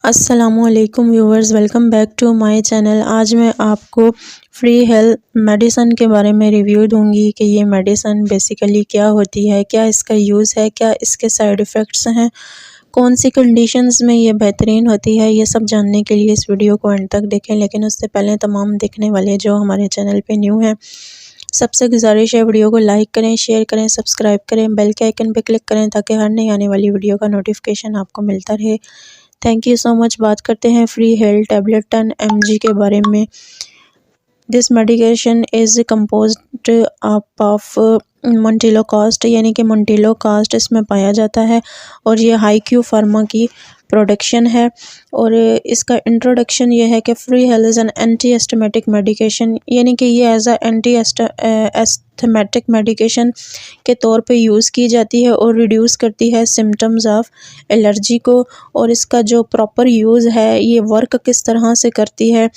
अस्सलामुअलैकुम viewers, welcome back to my channel. आज मैं आपको फ्री हेल्थ मेडिसन के बारे में रिव्यू दूंगी कि ये मेडिसन बेसिकली क्या होती है, क्या इसका यूज़ है, क्या इसके साइड इफ़ेक्ट्स हैं, कौन सी कंडीशंस में ये बेहतरीन होती है। ये सब जानने के लिए इस वीडियो को अंत तक देखें। लेकिन उससे पहले तमाम देखने वाले जो हमारे चैनल पे न्यू हैं, सबसे गुजारिश है वीडियो को लाइक करें, शेयर करें, सब्सक्राइब करें, बेल के आइकन पे क्लिक करें ताकि हर नई आने वाली वीडियो का नोटिफिकेशन आपको मिलता रहे। Thank you so much. बात करते हैं फ्री हेल्थ टैबलेट 10 mg के बारे में। This medication is composed of montelukast, यानी कि मोंटेलोकास्ट इसमें पाया जाता है और ये हाईक्यू फार्मा की प्रोडक्शन है। और इसका इंट्रोडक्शन ये है कि free health is an anti asthmatic medication, यानी कि ये as a anti asthmatic medication के तौर पे यूज़ की जाती है और रिड्यूस करती है सिम्टम्स ऑफ एलर्जी को। और इसका जो प्रॉपर यूज़ है, ये वर्क किस तरह से करती है।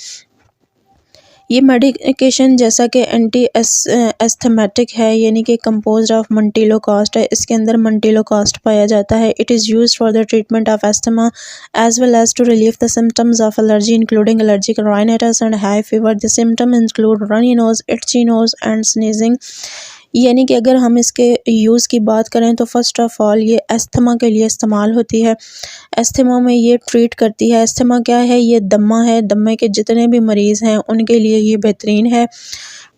ये मेडिकेशन जैसा कि एंटी एस्थमेटिक है, यानी कि कंपोज्ड ऑफ मोंटेलोकास्ट है। इसके अंदर मोंटेलोकास्ट पाया जाता है। It is used for the treatment of asthma as well as to relieve the symptoms of allergy including allergic rhinitis and high fever. The symptom include runny nose, itchy nose and sneezing. यानी कि अगर हम इसके use की बात करें तो first of all ये अस्थमा के लिए इस्तेमाल होती है। अस्थमा में ये ट्रीट करती है। अस्थमा क्या है? ये दमा है। दमे के जितने भी मरीज़ हैं उनके लिए ये बेहतरीन है।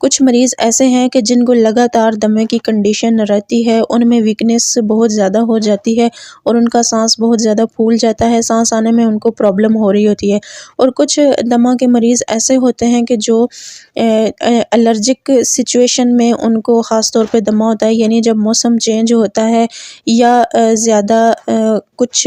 कुछ मरीज़ ऐसे हैं कि जिनको लगातार दमे की कंडीशन रहती है, उनमें वीकनेस बहुत ज़्यादा हो जाती है और उनका सांस बहुत ज़्यादा फूल जाता है, सांस आने में उनको प्रॉब्लम हो रही होती है। और कुछ दमा के मरीज़ ऐसे होते हैं कि जो एलर्जिक सिचुएशन में उनको ख़ास तौर पे दमा होता है, यानी जब मौसम चेंज होता है या ज़्यादा कुछ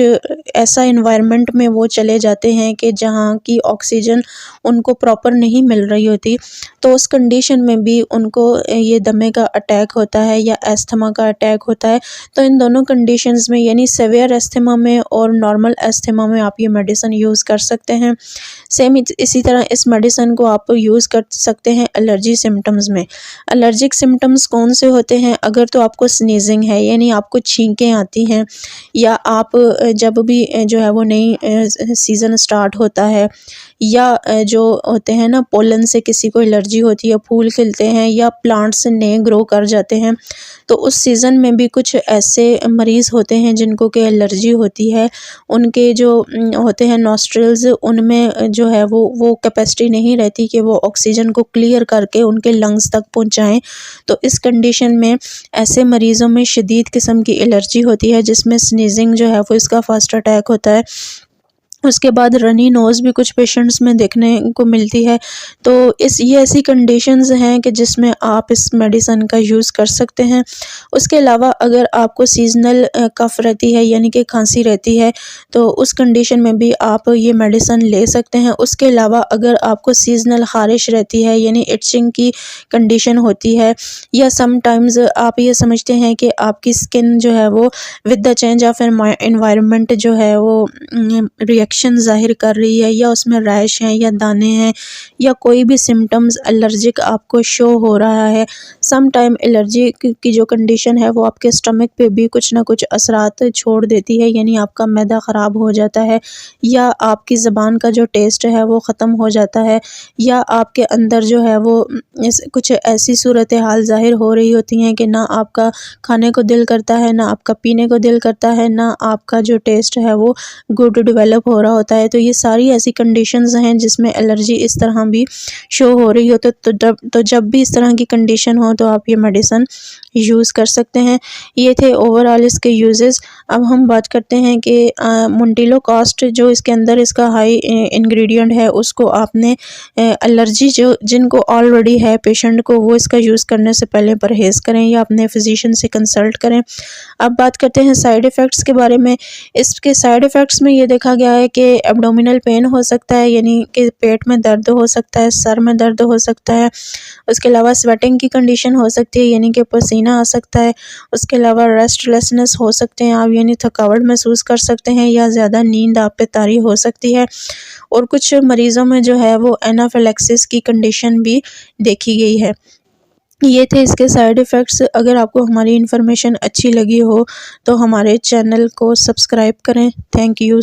ऐसा एनवायरनमेंट में वो चले जाते हैं कि जहाँ की ऑक्सीजन उनको प्रॉपर नहीं मिल रही होती, तो उस कंडीशन में भी उनको ये दमे का अटैक होता है या अस्थमा का अटैक होता है। तो इन दोनों कंडीशंस में, यानी सेवियर अस्थमा में और नॉर्मल अस्थमा में, आप ये मेडिसिन यूज़ कर सकते हैं। सेम इसी तरह इस मेडिसिन को आप यूज़ कर सकते हैं एलर्जी सिम्टम्स में। एलर्जिक सिम्टम्स कौन से होते हैं? अगर तो आपको स्नीजिंग है, यानी आपको छींकें आती हैं, या आप जब भी जो है वो नई सीज़न स्टार्ट होता है, या जो होते हैं ना पोलन से किसी को एलर्जी होती है, फूल खिलते हैं या प्लांट्स नए ग्रो कर जाते हैं, तो उस सीज़न में भी कुछ ऐसे मरीज़ होते हैं जिनको कि एलर्जी होती है। उनके जो होते हैं नॉस्ट्रल्स, उनमें जो है वो कैपेसिटी नहीं रहती कि वो ऑक्सीजन को क्लियर करके उनके लंग्स तक पहुंचाएं। तो इस कंडीशन में ऐसे मरीज़ों में शदीद किस्म की एलर्जी होती है, जिसमें स्नीजिंग जो है वो इसका फर्स्ट अटैक होता है। उसके बाद रनी नोज़ भी कुछ पेशेंट्स में देखने को मिलती है। तो ये ऐसी कंडीशंस हैं कि जिसमें आप इस मेडिसिन का यूज़ कर सकते हैं। उसके अलावा अगर आपको सीज़नल कफ़ रहती है, यानी कि खांसी रहती है, तो उस कंडीशन में भी आप ये मेडिसिन ले सकते हैं। उसके अलावा अगर आपको सीज़नल ख़ारिश रहती है, यानी इचिंग की कंडीशन होती है, या समटाइम्स आप ये समझते हैं कि आपकी स्किन जो है वो with the change of environment जो है वो रिएक्शन ज़ाहिर कर रही है, या उसमें रैश हैं या दाने हैं या कोई भी सिम्टम्स एलर्जिक आपको शो हो रहा है। सम टाइम एलर्जी की जो कंडीशन है वो आपके स्टमक पे भी कुछ ना कुछ असरात छोड़ देती है, यानी आपका मैदा ख़राब हो जाता है, या आपकी ज़बान का जो टेस्ट है वो ख़त्म हो जाता है, या आपके अंदर जो है वो कुछ ऐसी सूरत हाल ज़ाहिर हो रही होती हैं कि ना आपका खाने को दिल करता है, ना आपका पीने को दिल करता है, ना आपका जो टेस्ट है वो गुड डेवलप हो रहा होता है। तो ये सारी ऐसी कंडीशंस हैं जिसमें एलर्जी इस तरह भी शो हो रही हो। तो जब भी इस तरह की कंडीशन हो तो आप ये मेडिसिन यूज़ कर सकते हैं। ये थे ओवरऑल इसके यूजेस। अब हम बात करते हैं कि मोंटेलोकास्ट जो इसके अंदर इसका हाई इंग्रेडिएंट है, उसको आपने एलर्जी जो जिनको ऑलरेडी है पेशेंट को, वो इसका यूज़ करने से पहले परहेज़ करें या अपने फिजिशियन से कंसल्ट करें। अब बात करते हैं साइड इफ़ेक्ट्स के बारे में। इसके साइड इफ़ेक्ट्स में ये देखा गया है कि एब्डोमिनल पेन हो सकता है, यानी कि पेट में दर्द हो सकता है, सर में दर्द हो सकता है। उसके अलावा स्वेटिंग की कंडीशन हो सकती है, यानी कि पसीना आ सकता है। उसके अलावा रेस्टलेसनेस हो सकते हैं आप, यानी थकावट महसूस कर सकते हैं, या ज़्यादा नींद आप पे तारी हो सकती है। और कुछ मरीज़ों में जो है वो एनाफिलैक्सिस की कंडीशन भी देखी गई है। ये थे इसके साइड इफ़ेक्ट्स। अगर आपको हमारी इन्फॉर्मेशन अच्छी लगी हो तो हमारे चैनल को सब्सक्राइब करें। Thank you.